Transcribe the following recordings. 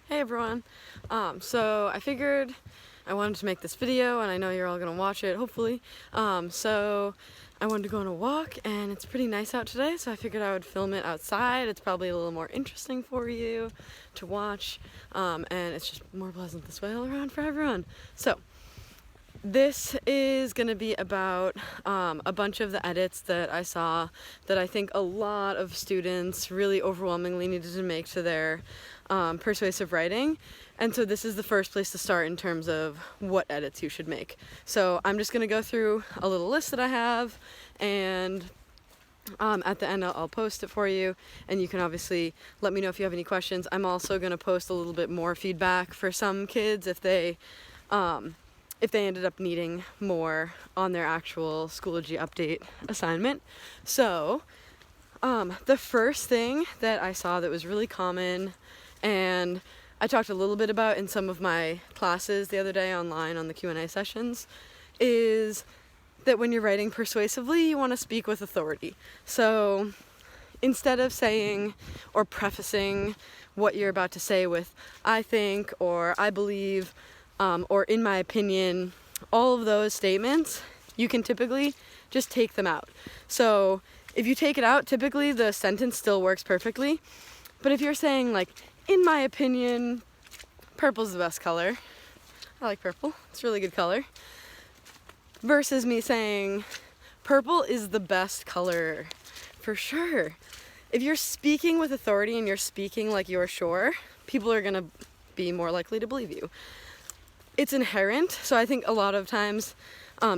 Hey everyone. So I figured I wanted to make this video, and I know you're all gonna watch it, hopefully. So I wanted to go on a walk, and it's pretty nice out today, so I figured I would film it outside. It's probably a little more interesting for you to watch, and it's just more pleasant this way all around for everyone. So this is going to be about a bunch of the edits that I saw that I think a lot of students really overwhelmingly needed to make to their persuasive writing. And so this is the first place to start in terms of what edits you should make. So I'm just going to go through a little list that I have, and at the end I'll post it for you, and you can obviously let me know if you have any questions. I'm also going to post a little bit more feedback for some kids if they ended up needing more on their actual Schoology update assignment. So the first thing that I saw that was really common, and I talked a little bit about in some of my classes the other day online on the Q&A sessions, is that when you're writing persuasively, you want to speak with authority. So instead of saying or prefacing what you're about to say with "I think" or "I believe," or "in my opinion," all of those statements, you can typically just take them out. So if you take it out, typically the sentence still works perfectly. But if you're saying, like, "In my opinion, purple's the best color," I like purple, it's a really good color, versus me saying, "Purple is the best color for sure." If you're speaking with authority and you're speaking like you're sure, people are gonna be more likely to believe you. It's inherent, so I think a lot of times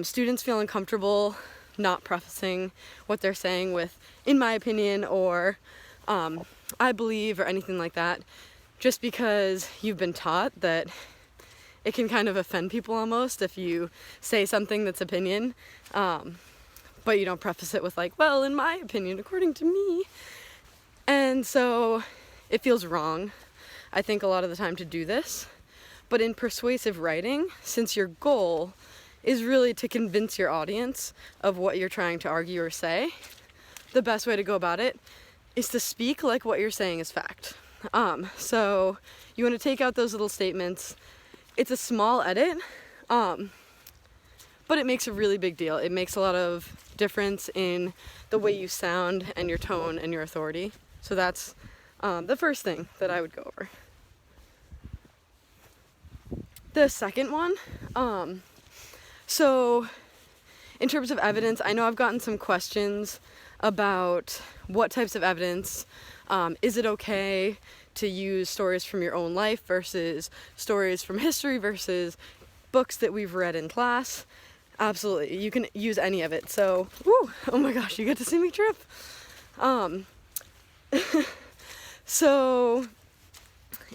students feel uncomfortable not prefacing what they're saying with "in my opinion" or "I believe" or anything like that, just because you've been taught that it can kind of offend people almost if you say something that's opinion, but you don't preface it with, like, "well, in my opinion, according to me." And so it feels wrong, I think, a lot of the time to do this. But in persuasive writing, since your goal is really to convince your audience of what you're trying to argue or say, the best way to go about it is to speak like what you're saying is fact. So you want to take out those little statements. It's a small edit, but it makes a really big deal. It makes a lot of difference in the way you sound and your tone and your authority. So that's the first thing that I would go over. The second one, so in terms of evidence, I know I've gotten some questions about what types of evidence. Is it okay to use stories from your own life versus stories from history versus books that we've read in class? Absolutely, you can use any of it. So, oh my gosh, you get to see me trip. So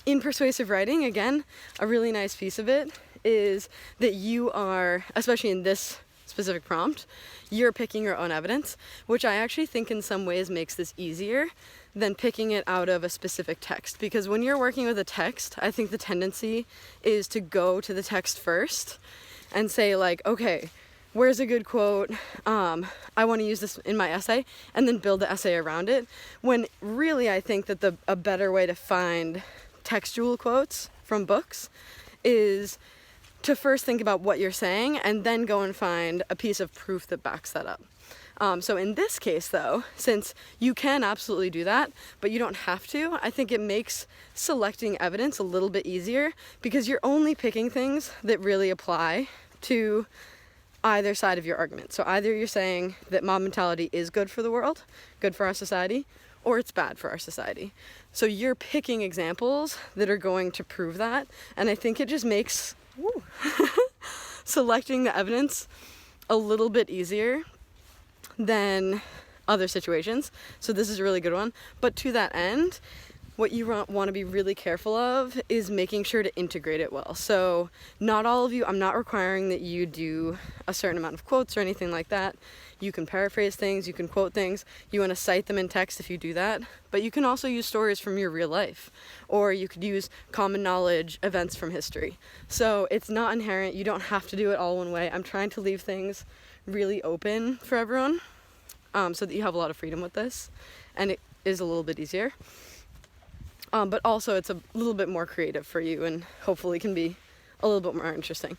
in persuasive writing, again, a really nice piece of it is that you are, especially in this specific prompt, you're picking your own evidence, which I actually think in some ways makes this easier than picking it out of a specific text. Because when you're working with a text, I think the tendency is to go to the text first and say, like, okay, where's a good quote? I want to use this in my essay, and then build the essay around it. When really I think that a better way to find textual quotes from books is to first think about what you're saying and then go and find a piece of proof that backs that up. So in this case, though, since you can absolutely do that, but you don't have to, I think it makes selecting evidence a little bit easier because you're only picking things that really apply to either side of your argument. So either you're saying that mob mentality is good for the world, good for our society, or it's bad for our society. So you're picking examples that are going to prove that, and I think it just makes selecting the evidence a little bit easier than other situations. So this is a really good one. But to that end, what you want to be really careful of is making sure to integrate it well. So not all of you, I'm not requiring that you do a certain amount of quotes or anything like that. You can paraphrase things, you can quote things, you want to cite them in text if you do that, but you can also use stories from your real life, or you could use common knowledge events from history. So it's not inherent, you don't have to do it all one way. I'm trying to leave things really open for everyone, so that you have a lot of freedom with this, and it is a little bit easier. but also it's a little bit more creative for you and hopefully can be a little bit more interesting.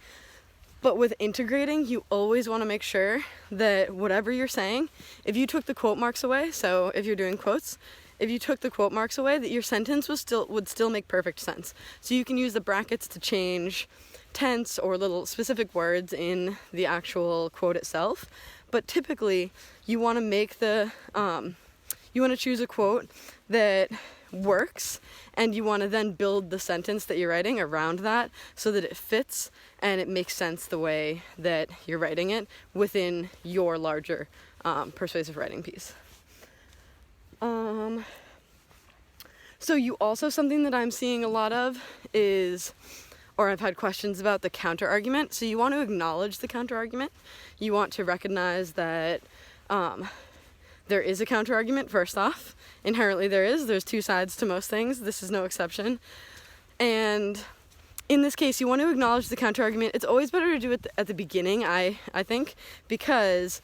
But with integrating, you always want to make sure that whatever you're saying, if you took the quote marks away, so if you're doing quotes, if you took the quote marks away, that your sentence would still make perfect sense. So you can use the brackets to change tense or little specific words in the actual quote itself. But typically, you want to make you want to choose a quote that works, and you want to then build the sentence that you're writing around that so that it fits and it makes sense the way that you're writing it within your larger persuasive writing piece. So you also, something that I'm seeing a lot of is, or I've had questions about, the counter argument. So you want to acknowledge the counter argument. You want to recognize that there is a counter argument, first off. Inherently there's two sides to most things. This is no exception. And in this case, you want to acknowledge the counter argument. It's always better to do it at the beginning, I think, because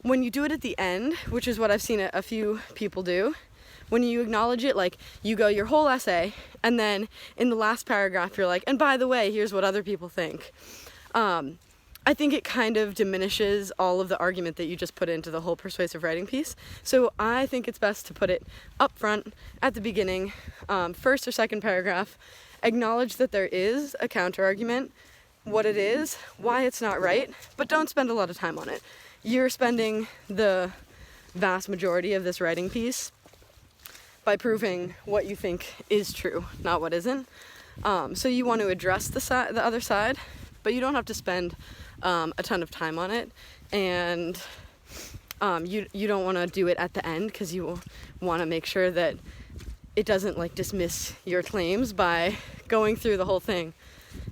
when you do it at the end, which is what I've seen a few people do, when you acknowledge it, like, you go your whole essay, and then in the last paragraph you're like, and by the way, here's what other people think. I think it kind of diminishes all of the argument that you just put into the whole persuasive writing piece. So I think it's best to put it up front at the beginning, first or second paragraph, acknowledge that there is a counter argument, what it is, why it's not right, but don't spend a lot of time on it. You're spending the vast majority of this writing piece by proving what you think is true, not what isn't. So you want to address the other side, but you don't have to spend a ton of time on it, and you don't want to do it at the end, because you want to make sure that it doesn't like dismiss your claims by going through the whole thing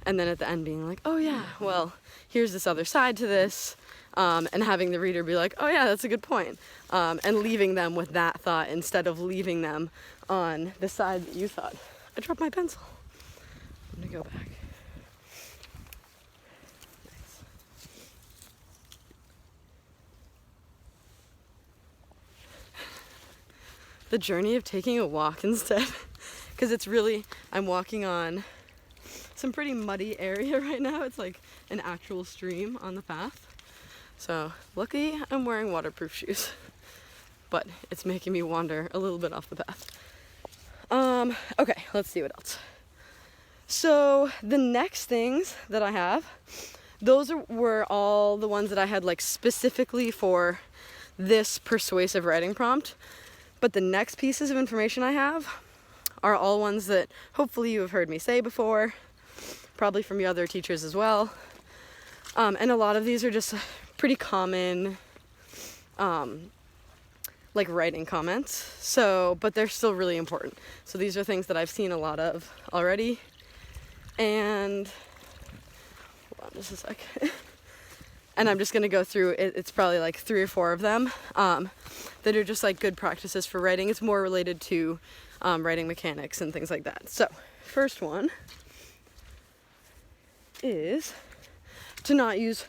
and then at the end being like, oh yeah, well, here's this other side to this, and having the reader be like, oh yeah, that's a good point, and leaving them with that thought instead of leaving them on the side that you thought. I dropped my pencil. I'm gonna go back. The journey of taking a walk instead, because it's really, I'm walking on some pretty muddy area right now. It's like an actual stream on the path. So lucky I'm wearing waterproof shoes, but it's making me wander a little bit off the path. Okay, let's see what else. So the next things that I have, were all the ones that I had like specifically for this persuasive writing prompt. But the next pieces of information I have are all ones that hopefully you have heard me say before, probably from your other teachers as well. And a lot of these are just pretty common, like writing comments. So, but they're still really important. So these are things that I've seen a lot of already. And, hold on just a sec. And I'm just going to go through it. It's probably like 3 or 4 of them that are just like good practices for writing. It's more related to writing mechanics and things like that. So first one is to not use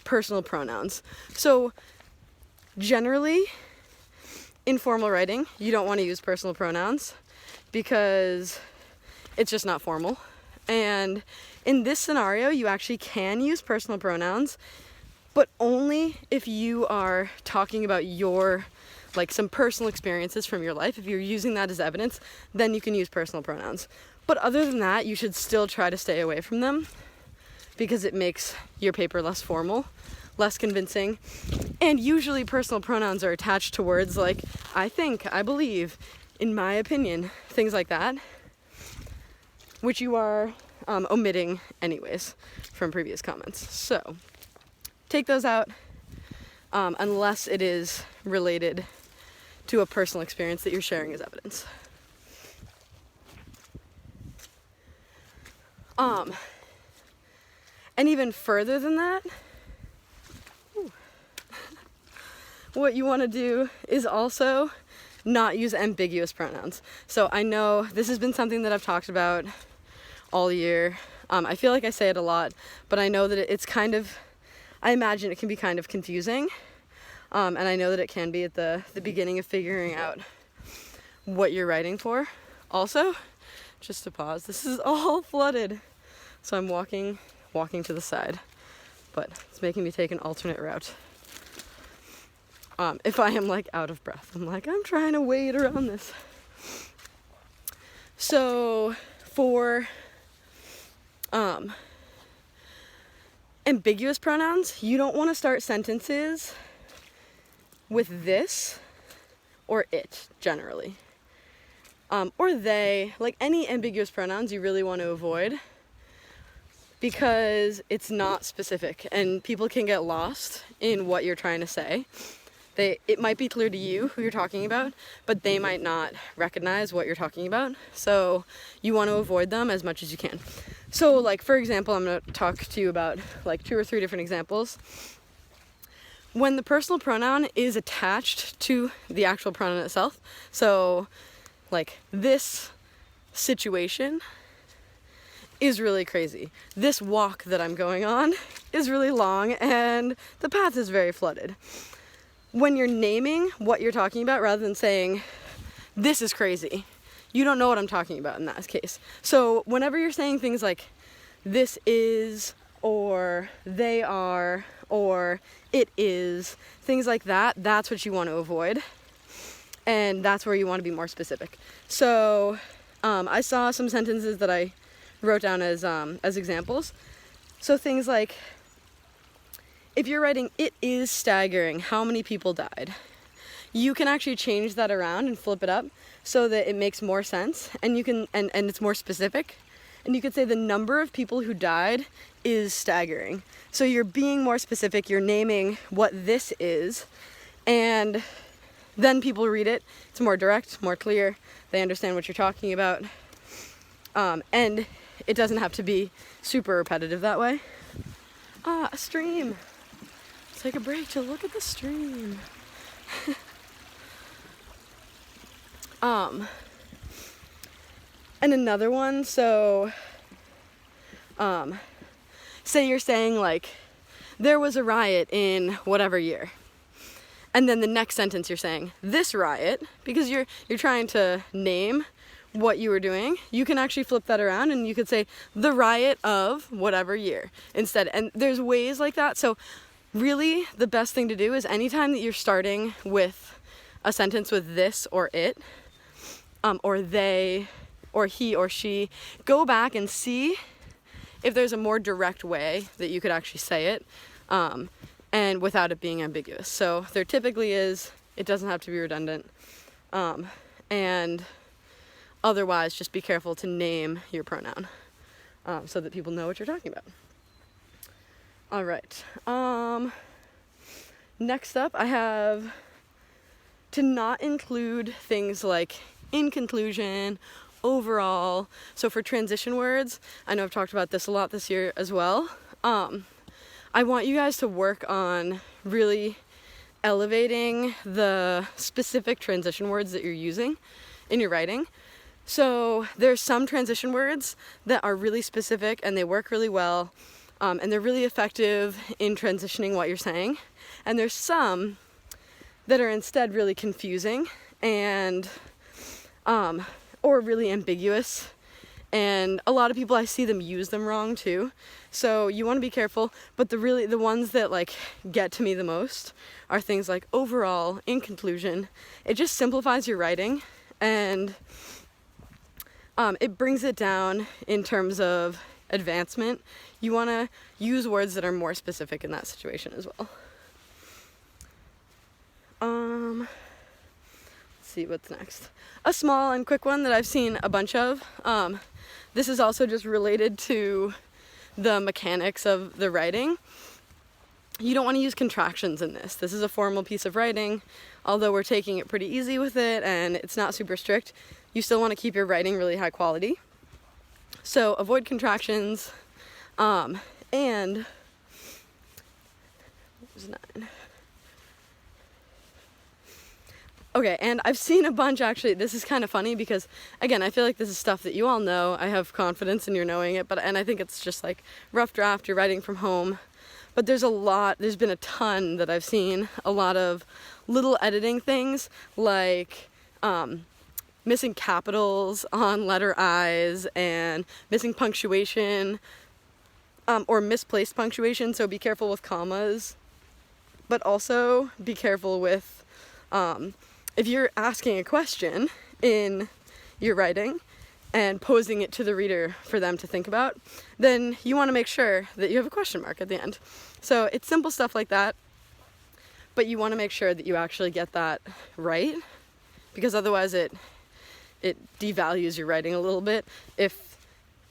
personal pronouns. So generally in formal writing, you don't want to use personal pronouns because it's just not formal. And in this scenario, you actually can use personal pronouns, but only if you are talking about your, like, some personal experiences from your life. If you're using that as evidence, then you can use personal pronouns. But other than that, you should still try to stay away from them because it makes your paper less formal, less convincing. And usually personal pronouns are attached to words like I think, I believe, in my opinion, things like that, which you are omitting anyways from previous comments. So take those out unless it is related to a personal experience that you're sharing as evidence. And even further than that, what you want to do is also not use ambiguous pronouns. So I know this has been something that I've talked about all year. I feel like I say it a lot, but I know that it's kind of, I imagine it can be kind of confusing. And I know that it can be at the beginning of figuring out what you're writing for. Also, just to pause, this is all flooded. So I'm walking to the side, but it's making me take an alternate route. If I am like out of breath, I'm trying to wade around this. So for ambiguous pronouns, you don't want to start sentences with this or it generally. Or they, like any ambiguous pronouns you really want to avoid because it's not specific and people can get lost in what you're trying to say. It might be clear to you who you're talking about, but they might not recognize what you're talking about. So you want to avoid them as much as you can. So like, for example, I'm going to talk to you about like 2 or 3 different examples. When the personal pronoun is attached to the actual pronoun itself, so like this situation is really crazy. This walk that I'm going on is really long and the path is very flooded. When you're naming what you're talking about rather than saying, this is crazy, you don't know what I'm talking about in that case. So whenever you're saying things like, this is, or they are, or it is, things like that, that's what you want to avoid. And that's where you want to be more specific. So I saw some sentences that I wrote down as examples. So things like, if you're writing, it is staggering how many people died, you can actually change that around and flip it up so that it makes more sense and you can and it's more specific. And you could say the number of people who died is staggering. So you're being more specific, you're naming what this is, and then people read it. It's more direct, more clear, they understand what you're talking about. And it doesn't have to be super repetitive that way. A stream. Take a break to look at the stream. And another one, so say you're saying like, there was a riot in whatever year. And then the next sentence you're saying, this riot, because you're trying to name what you were doing, you can actually flip that around and you could say, the riot of whatever year instead. And there's ways like that. So really, the best thing to do is anytime that you're starting with a sentence with this or it, or they, or he or she, go back and see if there's a more direct way that you could actually say it, and without it being ambiguous. So there typically is, it doesn't have to be redundant, and otherwise just be careful to name your pronoun, so that people know what you're talking about. All right. Next up, I have to not include things like in conclusion, overall. So for transition words, I know I've talked about this a lot this year as well. I want you guys to work on really elevating the specific transition words that you're using in your writing. So there's some transition words that are really specific and they work really well. And they're really effective in transitioning what you're saying. And there's some that are instead really confusing and or really ambiguous. And a lot of people, I see them use them wrong too. So you want to be careful. But the ones that like get to me the most are things like overall, in conclusion. It just simplifies your writing and it brings it down in terms of advancement. You want to use words that are more specific in that situation as well. Let's see what's next. A small and quick one that I've seen a bunch of. This is also just related to the mechanics of the writing. You don't want to use contractions in this. This is a formal piece of writing. Although we're taking it pretty easy with it and it's not super strict, you still want to keep your writing really high quality. So avoid contractions, and what was 9? Okay, and I've seen a bunch actually. This is kind of funny because, again, I feel like this is stuff that you all know. I have confidence in your knowing it, and I think it's just like rough draft, you're writing from home. But there's been a ton that I've seen, a lot of little editing things like missing capitals on letter I's and missing punctuation or misplaced punctuation, so be careful with commas. But also be careful with if you're asking a question in your writing and posing it to the reader for them to think about, then you want to make sure that you have a question mark at the end. So it's simple stuff like that, but you want to make sure that you actually get that right, because otherwise it devalues your writing a little bit. If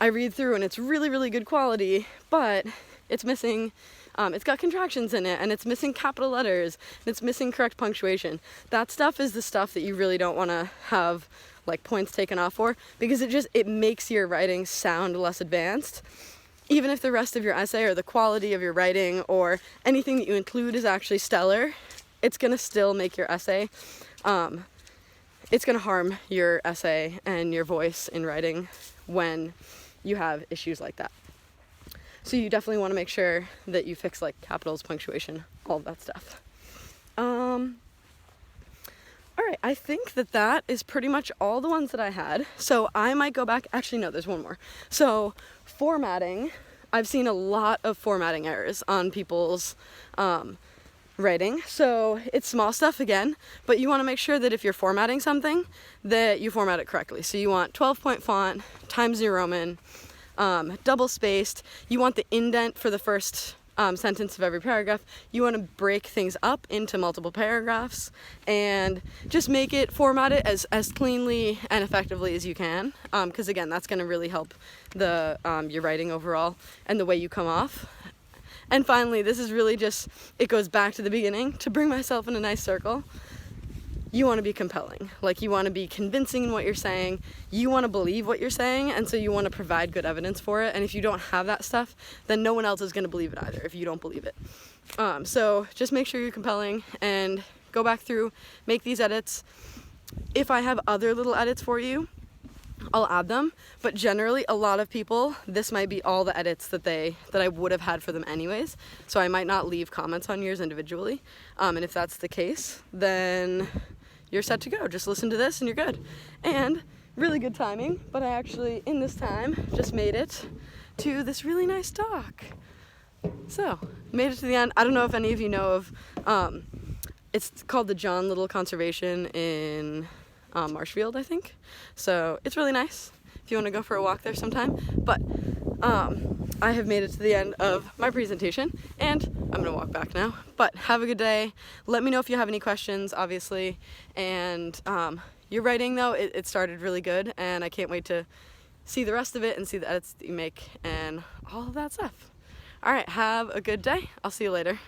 I read through and it's really, really good quality, but it's missing, it's got contractions in it, and it's missing capital letters, and it's missing correct punctuation, that stuff is the stuff that you really don't want to have like points taken off for, because it makes your writing sound less advanced. Even if the rest of your essay or the quality of your writing or anything that you include is actually stellar, it's going to still make your essay, it's going to harm your essay and your voice in writing when you have issues like that. So you definitely want to make sure that you fix like capitals, punctuation, all of that stuff. All right, I think that is pretty much all the ones that I had. So I might go back, actually no, there's one more. So formatting, I've seen a lot of formatting errors on people's writing. So it's small stuff again, but you want to make sure that if you're formatting something, that you format it correctly. So you want 12-point font, Times New Roman, double spaced. You want the indent for the first sentence of every paragraph. You want to break things up into multiple paragraphs and just make it, format it as cleanly and effectively as you can, because again, that's going to really help your writing overall and the way you come off. And finally, this is really just, it goes back to the beginning to bring myself in a nice circle. You want to be compelling. Like, you want to be convincing in what you're saying. You want to believe what you're saying, and so you want to provide good evidence for it. And if you don't have that stuff, then no one else is going to believe it either if you don't believe it. So just make sure you're compelling and go back through, make these edits. If I have other little edits for you, I'll add them, but generally a lot of people, this might be all the edits that I would have had for them anyways, so I might not leave comments on yours individually, and if that's the case, then you're set to go. Just listen to this and you're good. And really good timing, but I actually, in this time, just made it to this really nice dock. So, made it to the end. I don't know if any of you know of, it's called the John Little Conservation in Marshfield, I think. So it's really nice if you want to go for a walk there sometime. But I have made it to the end of my presentation, and I'm gonna walk back now. But have a good day. Let me know if you have any questions, obviously. And your writing, though, it started really good, and I can't wait to see the rest of it and see the edits that you make and all of that stuff. All right, have a good day. I'll see you later.